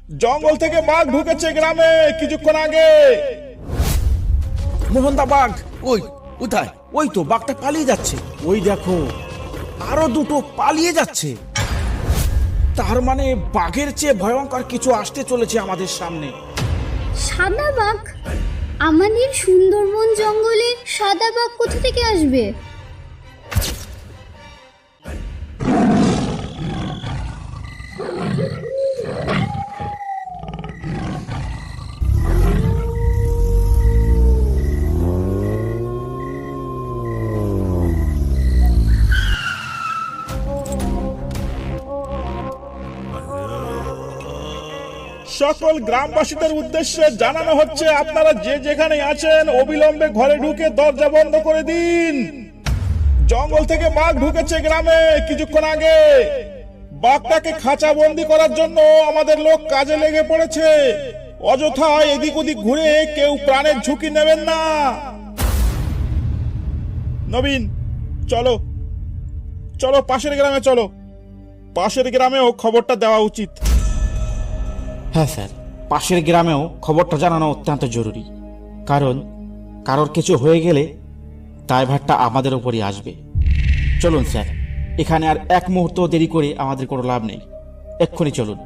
জঙ্গল থেকে বাঘ ঢুকেছে গ্রামে কিছুক্ষণ আগে। মোহনদা বাঘ ওই কোথায়? ওই তো বাঘটা পালিয়ে যাচ্ছে। ওই দেখো আরো দুটো পালিয়ে যাচ্ছে। তার মানে বাঘের চেয়ে ভয়ঙ্কর কিছু আসতে চলেছে আমাদের সামনে। সাদা বাঘ? আমাদের সুন্দরবন জঙ্গলে সাদা বাঘ কোথা থেকে আসবে? সকল গ্রামবাসীদের উদ্দেশ্যে জানানো হচ্ছে, আপনারা যে যেখানে আছেন অবিলম্বে ঘরে ঢুকে দরজা বন্ধ করে দিন। জঙ্গল থেকে বাঘ ঢুকেছে গ্রামে কিছুক্ষণ আগে। বাঘটাকে খাঁচা বন্দি করার জন্য আমাদের লোক কাজে লেগে পড়েছে। অযথা এদিক ওদিক ঘুরে কেউ প্রাণের ঝুঁকি নেবেন না। নবীন, চলো চলো পাশের গ্রামে চলো। পাশের গ্রামেও খবরটা দেওয়া উচিত। হ্যাঁ স্যার, পাশের গ্রামেও খবরটা জানানো অত্যন্ত জরুরি। কারণ কারোর কিছু হয়ে গেলে দায়ভারটা আমাদের উপরই আসবে। চলুন স্যার, এখানে আর এক মুহূর্ত দেরি করে আমাদের কোনো লাভ নেই। এক্ষুনি চলুন।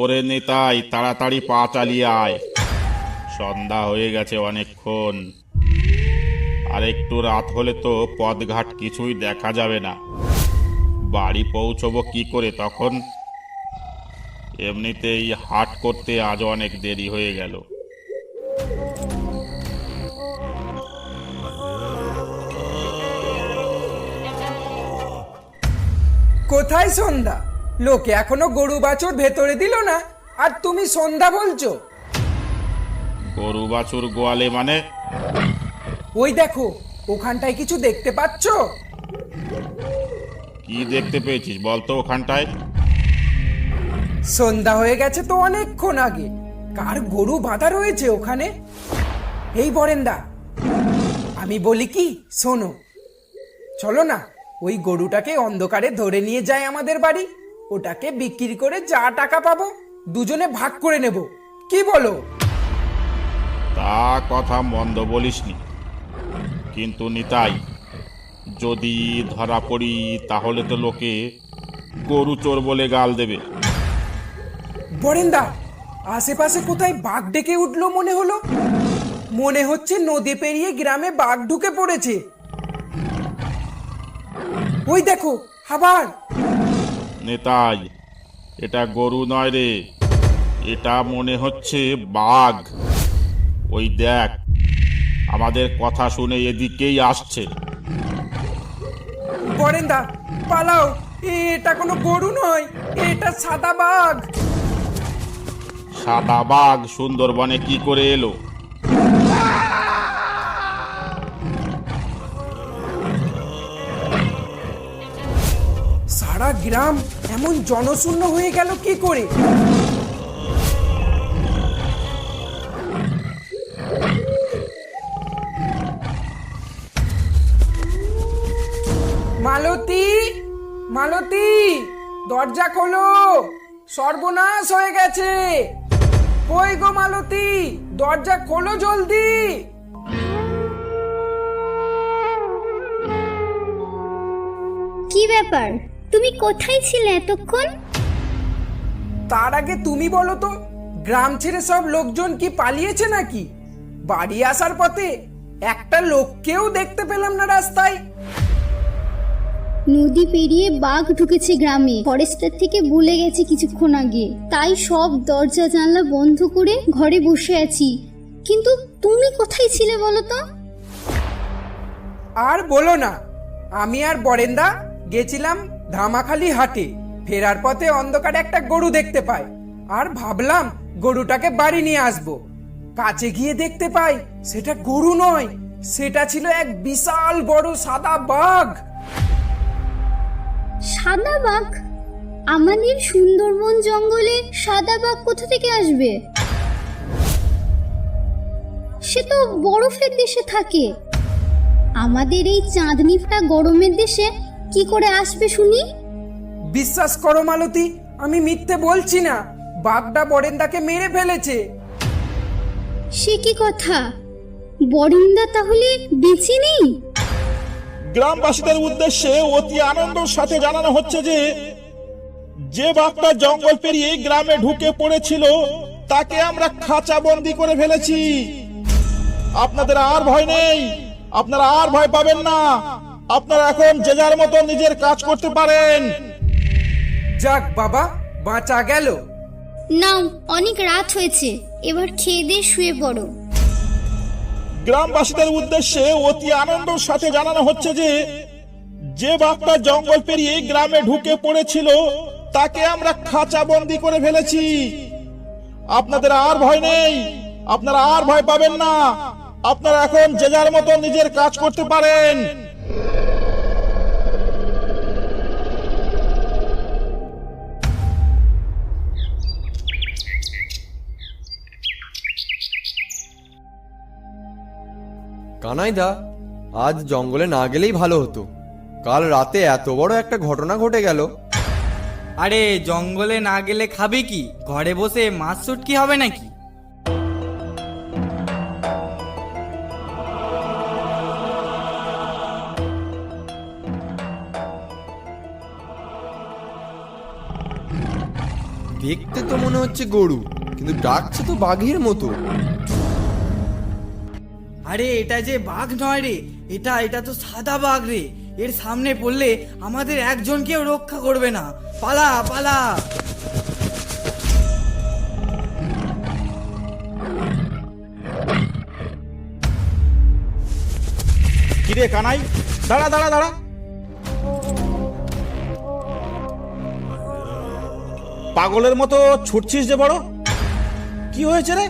ওরে নেতাই, তাড়াতাড়ি পা চালিয়ে আয়। সন্ধ্যা হয়ে গেছে অনেকক্ষণ। আর একটু রাত হলে তো পথঘাট কিছুই দেখা যাবে না। বাড়ি পৌঁছবো কি করে তখন? এমনিতেই হাট করতে আজ অনেক দেরি হয়ে গেল। কোথায় সন্ধ্যা? লোকে এখনো গরু বাছুর ভেতরে দিল না, আর তুমি সন্ধ্যা বলছো? গরু বাছুর গোয়ালে মানে? ওই দেখো, ওখানটায় কিছু দেখতে পাচ্ছ? কি দেখতে পেয়েছিস বলতো ওখানটায়? সন্ধ্যা হয়ে গেছে তো অনেকক্ষণ আগে। কার গরু বাঁধা রয়েছে ওখানে? এই বরেন্দা, আমি বলি কি, শোনো, চলো না ওই গরুটাকে অন্ধকারে ধরে নিয়ে যায় আমাদের বাড়ি। ওটাকে বিক্রি করে যা টাকা পাবো দুজনে ভাগ করে নেব, কি বলো? তা কথা মন্দ বলিসনি, কিন্তু নিতাই, যদি ধরা পড়ি তাহলে তো লোকে গরু চোর বলে গাল দেবে। বরেন্দা, আশেপাশে কোথায় বাঘ ডেকে উঠলো মনে হলো। মনে হচ্ছে নদী পেরিয়ে গ্রামে বাঘ ঢুকে পড়েছে। ওই দেখো আবার। নেতাই, এটা গরু নয় রে, এটা মনে হচ্ছে বাঘ। ওই দেখ, আমাদের কথা শুনে এদিকেই আসছে। বরেন্দা পালাও, এটা কোনো গরু নয়, এটা সাদা বাঘ। সাদা বাঘ সুন্দরবনে কি করে এলো? সারা গ্রাম এমন জনশূন্য হয়ে গেল কি করে? মালতী, মালতী, দরজা খোলো, সর্বনাশ হয়ে গেছে। কই গো মালতী, দরজা খোলো জলদি। কি ব্যাপার, তুমি কোথায় ছিলে এতক্ষণ? তার আগে তুমি বলো তো, গ্রাম ছেড়ে সব লোকজন কি পালিয়েছে নাকি? বাড়ি আসার পথে একটা লোককেও দেখতে পেলাম না রাস্তায়। নদী পেরিয়ে বাঘ ঢুকেছে গ্রামে, ফরেস্টার থেকে বলে গেছে কিছুক্ষণ আগে। তাই সব দরজা জানলা বন্ধ করে ঘরে বসে আছি। কিন্তু তুমি কোথায় ছিলে বলো তো? আর বলো না, আমি আর বরেন্দা গেছিলাম ধামাখালি হাটে। ফেরার পথে অন্ধকারে একটা গরু দেখতে পাই, আর ভাবলাম গরুটাকে বাড়ি নিয়ে আসবো। কাছে গিয়ে দেখতে পাই সেটা গরু নয়, সেটা ছিল এক বিশাল বড় সাদা বাঘ। সাদা বাঘ? আমাদের সুন্দরবন জঙ্গলে সাদা বাঘ কোথা থেকে আসবে? সে তো বরফের দেশে থাকে। আমাদের এই চাঁদনিটা গরমের দেশে কি করে আসবে শুনি? বিশ্বাস করো মালতী, আমি মিথ্যে বলছি না। বাঘটা বরেন্দাকে মেরে ফেলেছে। সে কি কথা? বরিন্দা তাহলে বেঁচে নেই? গ্রামবাসীদের উদ্দেশ্যে অতি আনন্দের সাথে জানানো হচ্ছে যে যে বাঘটা জঙ্গল পেরিয়ে গ্রামে ঢুকে পড়েছিল তাকে আমরা খাঁচাবন্দি করে ফেলেছি। আপনাদের আর ভয় নেই, আপনারা আর ভয় পাবেন না। আপনারা এখন যে যার মতো নিজের কাজ করতে পারেন। যাক বাবা, বাঁচা গেল। নাও, অনেক রাত হয়েছে, এবার খেয়ে দিয়ে শুয়ে পড়ো। গ্রামবাসীদের উদ্দেশ্যে অতি আনন্দের সাথে জানানো হচ্ছে যে যে বাঘটা জঙ্গল পেরিয়ে গ্রামে ঢুকে পড়েছিল তাকে আমরা খাঁচাবন্দি করে ফেলেছি। আপনাদের আর ভয় নেই, আপনারা আর ভয় পাবেন না। আপনারা এখন যে যার মতো নিজের কাজ করতে পারেন। কানাইদা, আজ জঙ্গলে না গেলেই ভালো হতো। কাল রাতে এত বড় একটা ঘটনা ঘটে গেল। আরে জঙ্গলে না গেলে খাবে কি? ঘরে বসে মাছ চুটকি হবে নাকি? দেখতে তো মনে হচ্ছে গরু, কিন্তু ডাকছে তো বাঘের মতো। আরে এটা যে বাঘ নয় রে, এটা তো সাদা বাঘ রে। এর সামনে পড়লে আমাদের একজনকেও রক্ষা করবে না। পালা পালা। কিরে কানাই, দাঁড়া দাঁড়া দাঁড়া। পাগলের মতো ছুটছিস যে বড়, কি হয়েছে রে?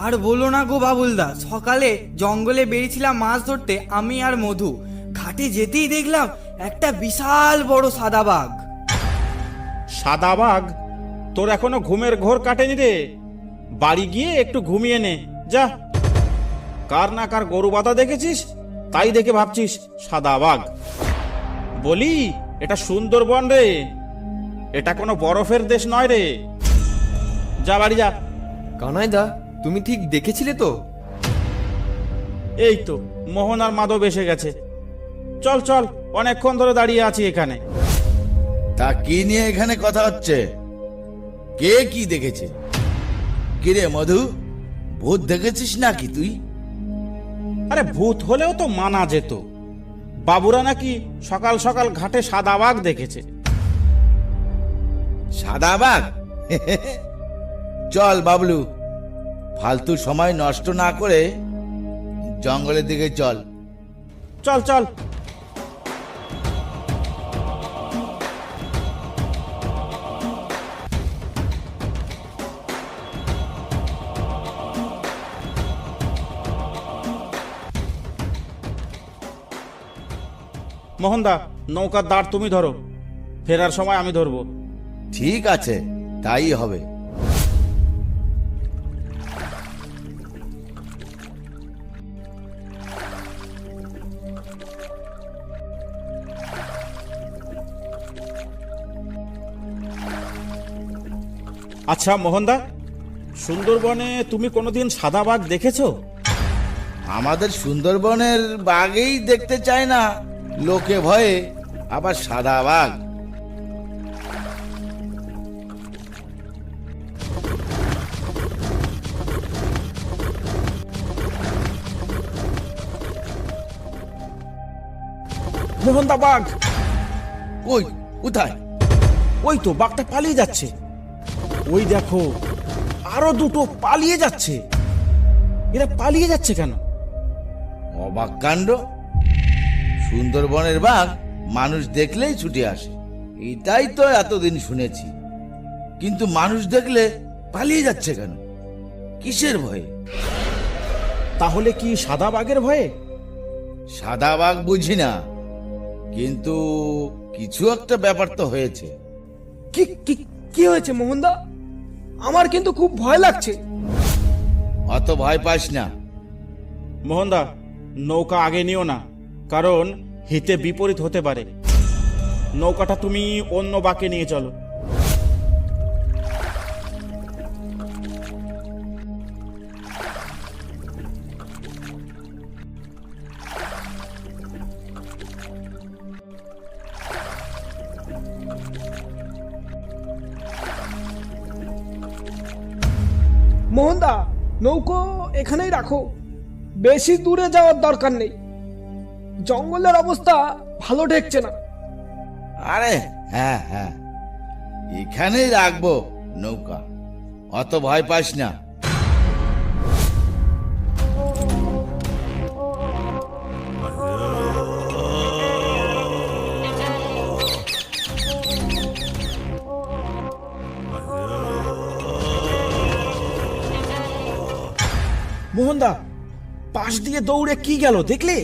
আর বলো না গো বাবুলদা, সকালে জঙ্গলে বেরিয়েছিলাম মাছ ধরতে, আমি আর মধু। ঘাটে যেতেই দেখলাম একটা বিশাল বড় সাদা বাঘ। সাদা বাঘ? তোর এখনো ঘুমের ঘোর কাটেনি রে। বাড়ি গিয়ে একটু ঘুমিয়ে নে যা। কার না কার গরু বাঁধা দেখেছিস, তাই দেখে ভাবছিস সাদা বাঘ। বলি, এটা সুন্দরবন রে, এটা কোনো বরফের দেশ নয় রে। যা বাড়ি যা। কানাইদা, তুমি ঠিক দেখেছিলে তো? এই তো মোহন আর মাধব এসে গেছে। চল চল, অনেকক্ষণ ধরে দাঁড়িয়ে আছি এখানে। তা কি নিয়ে এখানে কথা হচ্ছে? কে কি দেখেছে? কিরে মধু, ভূত দেখেছিস নাকি তুই? আরে ভূত হলেও তো মানা যেত। বাবুরা নাকি সকাল সকাল ঘাটে সাদা বাঘ দেখেছে। সাদা বাঘ? চল বাবলু, ফালতু সময় নষ্ট না করে জঙ্গলের দিকে চল। চল চল। মোহনদা, নৌকার দাঁড় তুমি ধরো, ফেরার সময় আমি ধরবো। ঠিক আছে, তাই হবে। আচ্ছা মোহনদা, সুন্দরবনে তুমি কোনোদিন সাদা বাঘ দেখেছো? আমাদের সুন্দরবনের বাঘেই দেখতে চায় না লোকে ভয়ে, আবার সাদা বাঘ? মোহনদা, বাঘ! কই, কোথায়? ওই তো বাঘটা পালিয়ে যাচ্ছে। ওই দেখো, আরো দুটো পালিয়ে যাচ্ছে। এরা পালিয়ে যাচ্ছে কেন? অবাক কাণ্ড! সুন্দরবনের বাঘ মানুষ দেখলেই ছুটে আসে, এটাই তো এতদিন শুনেছি। কিন্তু মানুষ দেখলে পালিয়ে যাচ্ছে কেন? কিসের ভয়ে? তাহলে কি সাদা বাঘের ভয়ে? সাদা বাঘ বুঝি না, কিন্তু কিছু একটা ব্যাপার তো হয়েছে। কি কি কি হয়েছে মোহনদা? আমার কিন্তু খুব ভয় লাগছে। অত ভয় পাস না। মোহনদা, নৌকা আগে নিও না, কারণ হিতে বিপরীত হতে পারে। নৌকাটা তুমি অন্য বাঁকে নিয়ে চলো। মোহনদা, নৌকো এখানেই রাখো, বেশি দূরে যাওয়ার দরকার নেই। জঙ্গলের অবস্থা ভালো ঠেকছে না। আরে হ্যাঁ হ্যাঁ, এখানেই রাখবো নৌকা, অত ভয় পাস না। মোহনদা, পাশ দিয়ে দৌড়ে কি গেল দেখলে?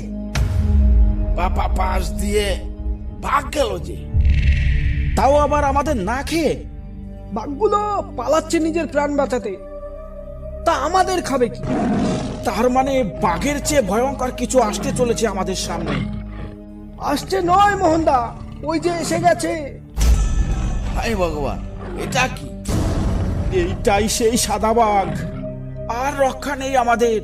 পাপা পাশ দিয়ে ভাগ গেল যে। তাও আবার আমাদের না খেয়ে। বাঘগুলো পালাচ্ছে নিজের প্রাণ বাঁচাতে, তা আমাদের খাবে কি? তার মানে বাঘের চেয়ে ভয়ঙ্কর কিছু আসতে চলেছে আমাদের সামনে। আসছে নয় মোহনদা, ওই যে এসে গেছে। হায় ভগবান, এটা কি? এইটাই সেই সাদা বাঘ, আর রক্ষা নেই আমাদের।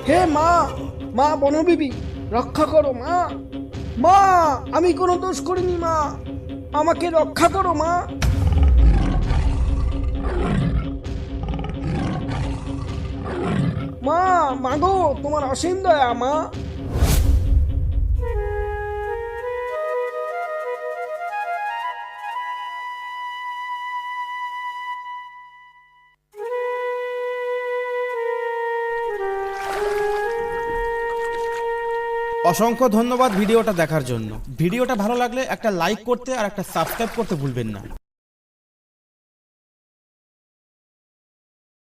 হে মা, মা বনবিবি, রক্ষা করো মা। মা, আমি কোনো দোষ করিনি মা, আমাকে রক্ষা করো মা। মা, মাগো, তোমার অসীম দয়া মা। অসংখ্য ধন্যবাদ ভিডিওটা দেখার জন্য। ভিডিওটা ভালো লাগলে একটা লাইক করতে আর একটা সাবস্ক্রাইব করতে ভুলবেন না।